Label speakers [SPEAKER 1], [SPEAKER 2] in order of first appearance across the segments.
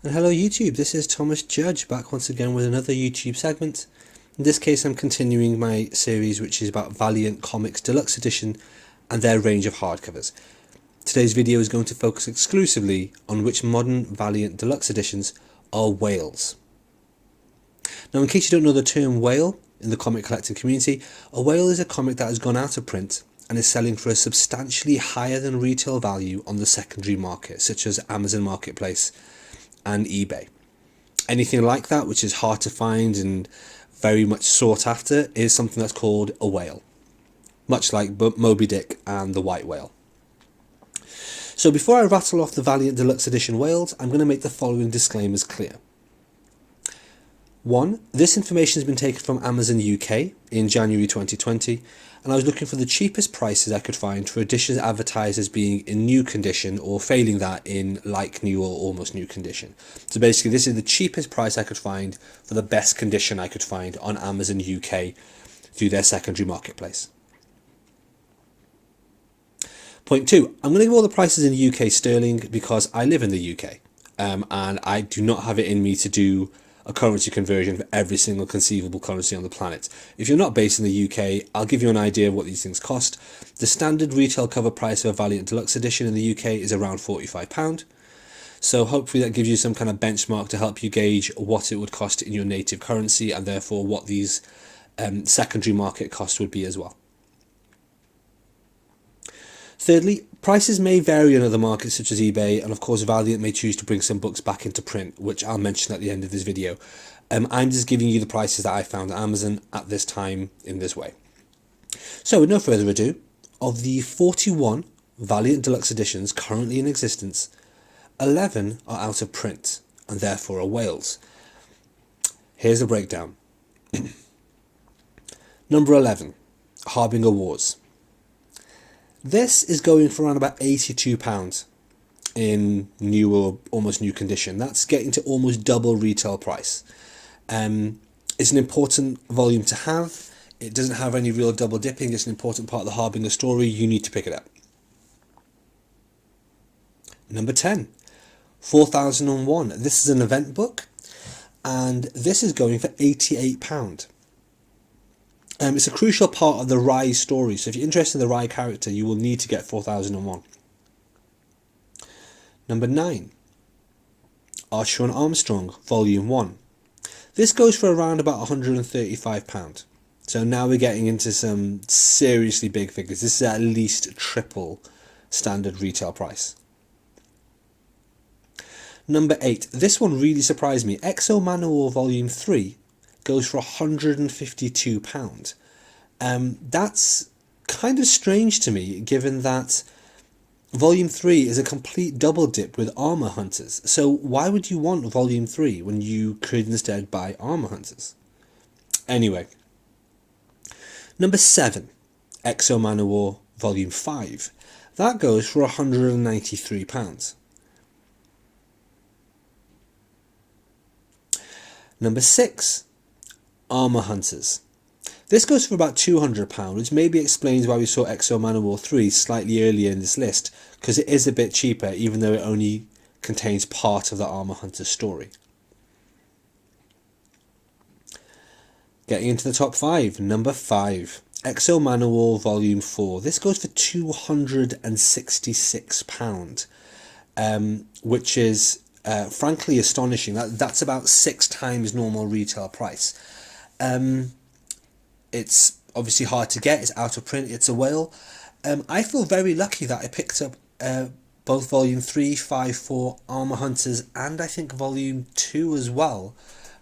[SPEAKER 1] And hello YouTube, this is Thomas Judge back once again with another YouTube segment. In this case I'm continuing my series which is about Valiant Comics Deluxe Edition and their range of hardcovers. Today's video is going to focus exclusively on which modern Valiant Deluxe editions are whales. Now in case you don't know the term whale in the comic collecting community, a whale is a comic that has gone out of print and is selling for a substantially higher than retail value on the secondary market, such as Amazon Marketplace and eBay. Anything like that which is hard to find and very much sought after is something that's called a whale, much like Moby Dick and the white whale. So before I rattle off the Valiant Deluxe Edition whales, I'm going to make the following disclaimers clear. 1. This information has been taken from Amazon UK in January 2020, and I was looking for the cheapest prices I could find for editions advertised as being in new condition or failing that in like new or almost new condition. So basically this is the cheapest price I could find for the best condition I could find on Amazon UK through their secondary marketplace. Point 2, I'm going to give all the prices in UK sterling because I live in the UK and I do not have it in me to do a currency conversion for every single conceivable currency on the planet. If you're not based in the UK, I'll give you an idea of what these things cost. The standard retail cover price of a Valiant Deluxe Edition in the UK is around £45. So hopefully that gives you some kind of benchmark to help you gauge what it would cost in your native currency and therefore what these secondary market costs would be as well. Thirdly, prices may vary in other markets such as eBay, and of course Valiant may choose to bring some books back into print, which I'll mention at the end of this video. I'm just giving you the prices that I found at Amazon at this time in this way. So with no further ado, of the 41 Valiant Deluxe editions currently in existence, 11 are out of print and therefore are whales. Here's the breakdown. Number 11, Harbinger Wars. This is going for around about £82 in new or almost new condition. That's getting to almost double retail price. It's an important volume to have. It doesn't have any real double dipping. It's an important part of the Harbinger story. You need to pick it up. Number 10, 4001. This is an event book and this is going for £88. It's a crucial part of the Rye story, so if you're interested in the Rye character, you will need to get 4001. Number 9, Archer and Armstrong, Volume 1. This goes for around about £135. So now we're getting into some seriously big figures. This is at least triple standard retail price. Number 8, this one really surprised me. Exo Manowar Volume 3 goes for £152. That's kind of strange to me, given that Volume 3 is a complete double dip with Armour Hunters. So why would you want Volume 3 when you could instead buy Armour Hunters? Anyway, number 7, Exo Manowar Volume 5. That goes for £193. Number 6, Armour Hunters. This goes for about £200, which maybe explains why we saw Exo Manowar 3 slightly earlier in this list, because it is a bit cheaper even though it only contains part of the Armour Hunters story. Getting into the top 5, number 5, Exo Manowar Volume 4. This goes for £266, which is frankly astonishing. That's about 6 times normal retail price. It's obviously hard to get, it's out of print, it's a whale. I feel very lucky that I picked up both Volume 3, 5, 4, Armour Hunters, and I think Volume 2 as well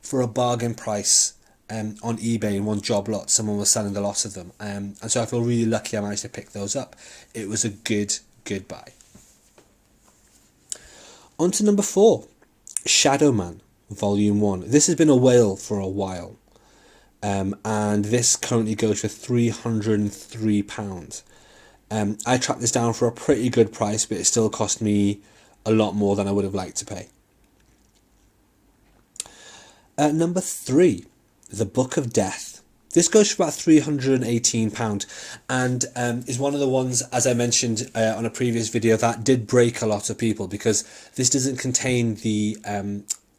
[SPEAKER 1] for a bargain price on eBay in one job lot. Someone was selling a lot of them, and so I feel really lucky I managed to pick those up. It was a good buy. On to number 4, Shadow Man Volume 1. This has been a whale for a while. And this currently goes for £303. I tracked this down for a pretty good price, but it still cost me a lot more than I would have liked to pay. Number 3, The Book of Death. This goes for about £318 and is one of the ones, as I mentioned on a previous video, that did break a lot of people because this doesn't contain the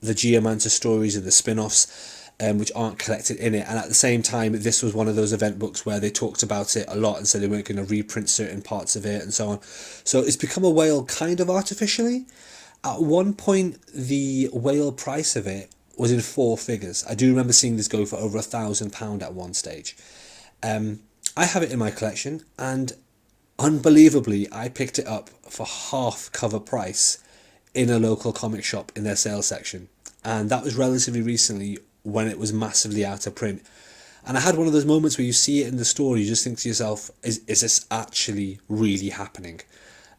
[SPEAKER 1] Geomancer stories and the spin-offs, which aren't collected in it. And at the same time, this was one of those event books where they talked about it a lot and said they weren't going to reprint certain parts of it and so on. So it's become a whale kind of artificially. At one point, the whale price of it was in 4 figures. I do remember seeing this go for over £1,000 at one stage. I have it in my collection, and unbelievably, I picked it up for half cover price in a local comic shop in their sales section. And that was relatively recently when it was massively out of print. And I had one of those moments where you see it in the store, you just think to yourself, is this actually really happening?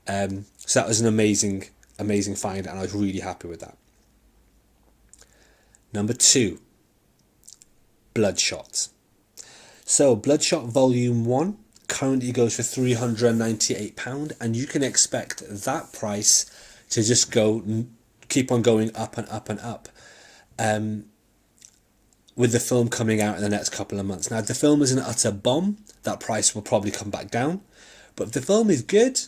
[SPEAKER 1] So that was an amazing find, and I was really happy with that. Number 2, Bloodshot. So Bloodshot Volume 1 currently goes for £398, and you can expect that price to just keep on going up and up and up, with the film coming out in the next couple of months. Now, if the film is an utter bomb, that price will probably come back down. But if the film is good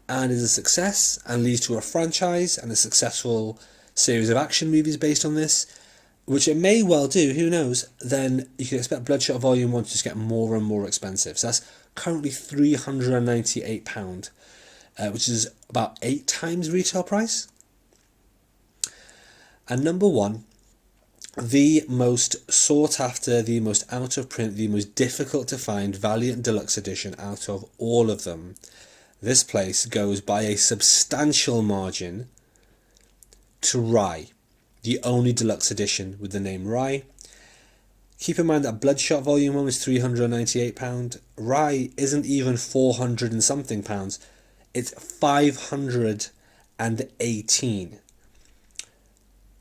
[SPEAKER 1] and is a success and leads to a franchise and a successful series of action movies based on this, which it may well do, who knows, then you can expect Bloodshot Volume 1 to just get more and more expensive. So that's currently £398, which is about 8 times retail price. And number 1, the most sought after, the most out of print, the most difficult to find Valiant Deluxe edition out of all of them. This place goes by a substantial margin to Rye, the only deluxe edition with the name Rye. Keep in mind that Bloodshot Volume 1 was £398. Rye isn't even 400 and something pounds. It's 518.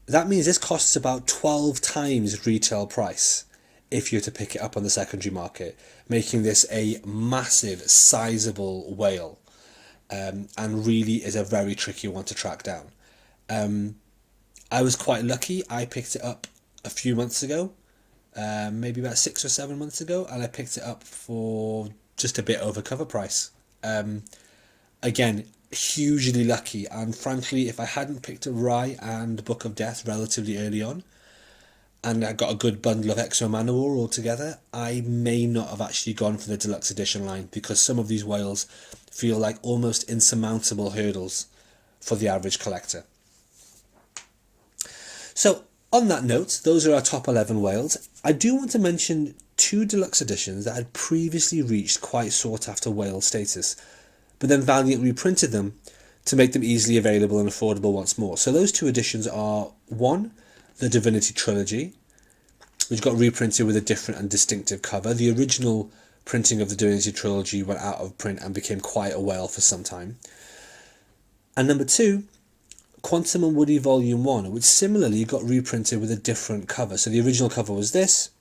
[SPEAKER 1] That means this costs about 12 times retail price if you're to pick it up on the secondary market, making this a massive, sizable whale, and really is a very tricky one to track down. I was quite lucky. I picked it up a few months ago, maybe about 6 or 7 months ago, and I picked it up for just a bit over cover price. Again, hugely lucky, and frankly, if I hadn't picked up Rye and Book of Death relatively early on, and I got a good bundle of Exo Manowar all together, I may not have actually gone for the deluxe edition line, because some of these whales feel like almost insurmountable hurdles for the average collector. So on that note, those are our top 11 whales. I do want to mention 2 deluxe editions that had previously reached quite sought after whale status, but then Valiant reprinted them to make them easily available and affordable once more. So those 2 editions are, 1, the Divinity Trilogy, which got reprinted with a different and distinctive cover. The original printing of the Divinity Trilogy went out of print and became quite a whale for some time. And number 2, Quantum and Woody Volume 1, which similarly got reprinted with a different cover. So the original cover was this,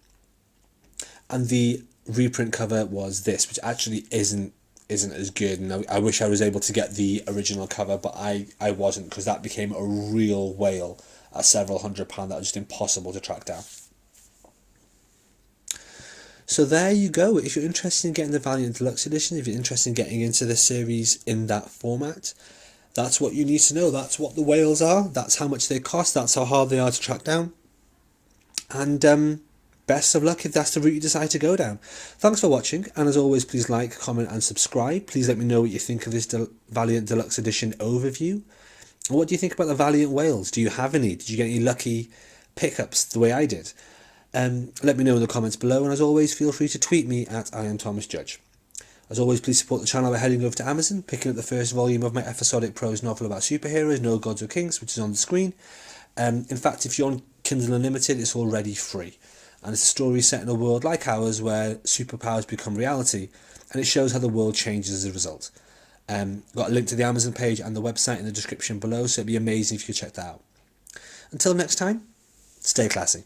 [SPEAKER 1] and the reprint cover was this, which actually isn't as good, and I wish I was able to get the original cover, but I wasn't, because that became a real whale at several £100 that was just impossible to track down. So there you go. If you're interested in getting the Valiant Deluxe Edition, if you're interested in getting into this series in that format, that's what you need to know. That's what the whales are, that's how much they cost, that's how hard they are to track down, and best of luck if that's the route you decide to go down. Thanks for watching, and as always, please like, comment and subscribe. Please let me know what you think of this Valiant Deluxe Edition overview. And what do you think about the Valiant whales? Do you have any? Did you get any lucky pickups the way I did? Let me know in the comments below, and as always, feel free to tweet me at @IamThomasJudge. As always, please support the channel by heading over to Amazon, picking up the first volume of my episodic prose novel about superheroes, No Gods or Kings, which is on the screen. In fact, if you're on Kindle Unlimited, it's already free. And it's a story set in a world like ours where superpowers become reality, and it shows how the world changes as a result. Got a link to the Amazon page and the website in the description below, so it'd be amazing if you could check that out. Until next time, stay classy.